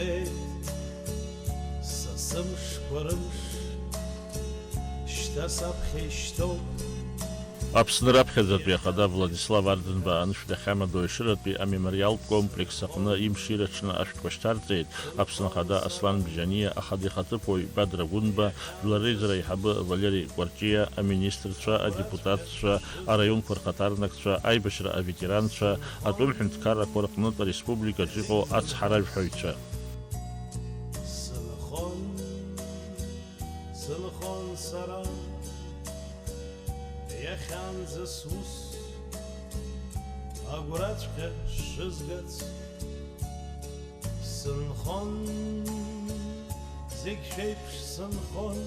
Исхеит сасымш кварымш Шта сапхештоп Аԥсны раԥхьаӡатәи ахада Владислав Арӡынба анышәҭахьамадоу ишыратәи амемориалтә комплекс аҟны имш ирыҽны ашәҭқәа шьҭарҵеит Аԥсны ахада Аслан Бџьаниа, ахада ихаҭыԥуаҩ Бадра Гәынба, жәлар реизара аиҳабы Валери Кәарҷиа, аминистрцәа, адепутатцәа, араионқәа рхаҭарнакцәа, аибашьра аветеранцәа, атәым ҳәынҭқаррақәа рҟнытә ареспубликаҿы иҟоу ацҳаражәҳәаҩцәа. Сылхон сара Иахьанӡа сус агәраҵәҟьа шызгац сынхон зегь шәеиԥш сынхон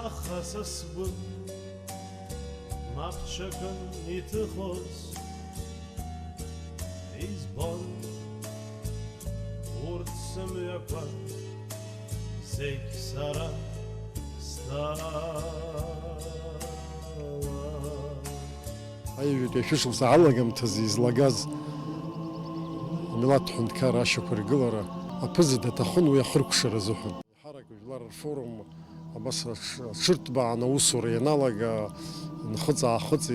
аха са сгәы мап ҽакын иҭыхоз избон урҭ сымҩақәа зегь сара Аҩытәи ашәышықәса алагамҭазы излагаз амилаҭ ҳәынҭқар ашьақәа ргылара аԥыза даҭахын уи ахыркәшара азыҳәан. Ҳарак жәлар рфорум абас аҽырҭбааны аусура ианалага нхыҵ-аахыҵ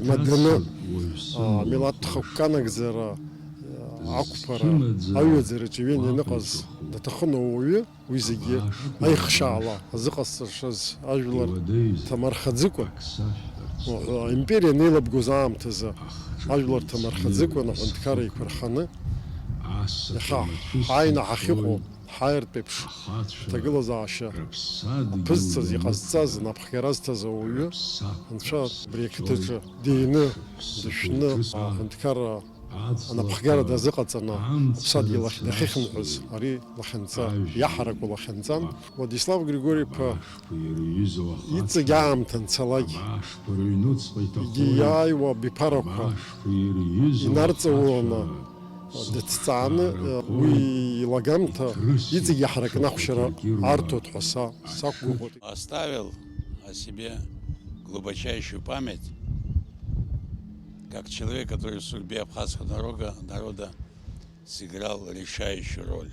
имаданы амилаҭ хықәкы ақәԥара аҩаӡараҿы иҩын ианыҟаз даҭахын ауаҩы уи зегьы аихшьаала азыҟасҵашаз ажәлар ҭамархаӡыкәа аимпериа неилабгоз аамҭазы ажәлар ҭамархаӡыкәан аҳәынҭқар еиқәырханы иахьа ҳааины ҳахьыҟоу ҳааиртә еиԥш аҭагылазаашьа аԥызҵаз иҟазҵаз напхгара зҭаз ауаҩы анцәа абри ақыҭаҿы дины дышәны аҳәынҭқар анапхгара дазыҟаҵаны аԥсадгьыл ахь дахьыхынҳәыз ари лахьынҵа иаҳараку лахьынҵан Владислав Григорий-иԥа иҵегь аамҭа анцалак егьи иааиуа абиԥарақәа инарҵауланы дыҭҵааны уи илагамҭа иҵегь иаҳаракны ахәшьара арҭоит ҳәа сақәгәыӷуеит. Оставил о себе глубочайшую память как человек, который в судьбе абхазского народа сыграл решающую роль.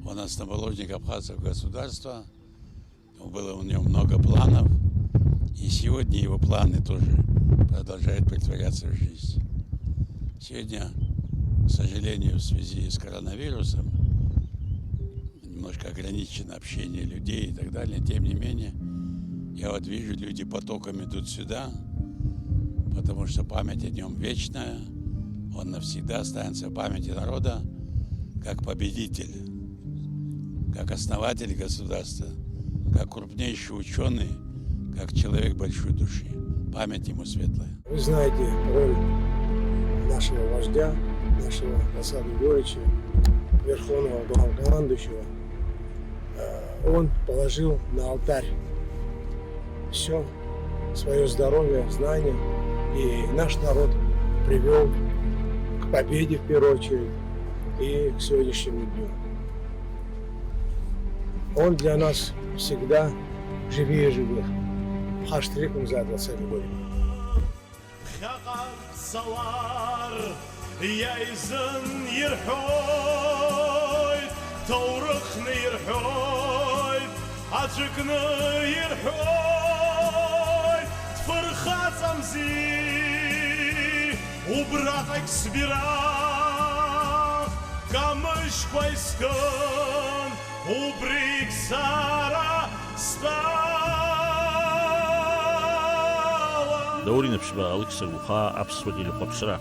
Он основоположник абхазского государства, было у него много планов, и сегодня его планы тоже продолжают претворяться в жизнь. Сегодня, к сожалению, в связи с коронавирусом, немножко ограничено общение людей и так далее, тем не менее, я вот вижу, люди потоком идут сюда, потому что память о нем вечная, он навсегда останется в памяти народа как победитель, как основатель государства, как крупнейший ученый, как человек большой души. Память ему светлая. Вы знаете роль нашего вождя, нашего Асада Григорьевича, верховного главнокомандующего. Он положил на алтарь все свое здоровье, знания. И наш народ привел к победе в первую очередь и к сегодняшнему дню. Он для нас всегда живее живых. Хаштриком за 20 год. Убратак збирав, камыш квайскын, убрик сара стала. Даурин Аԥшьба, Алықьса Гәыхаа, Аԥсуа телехәаԥшра.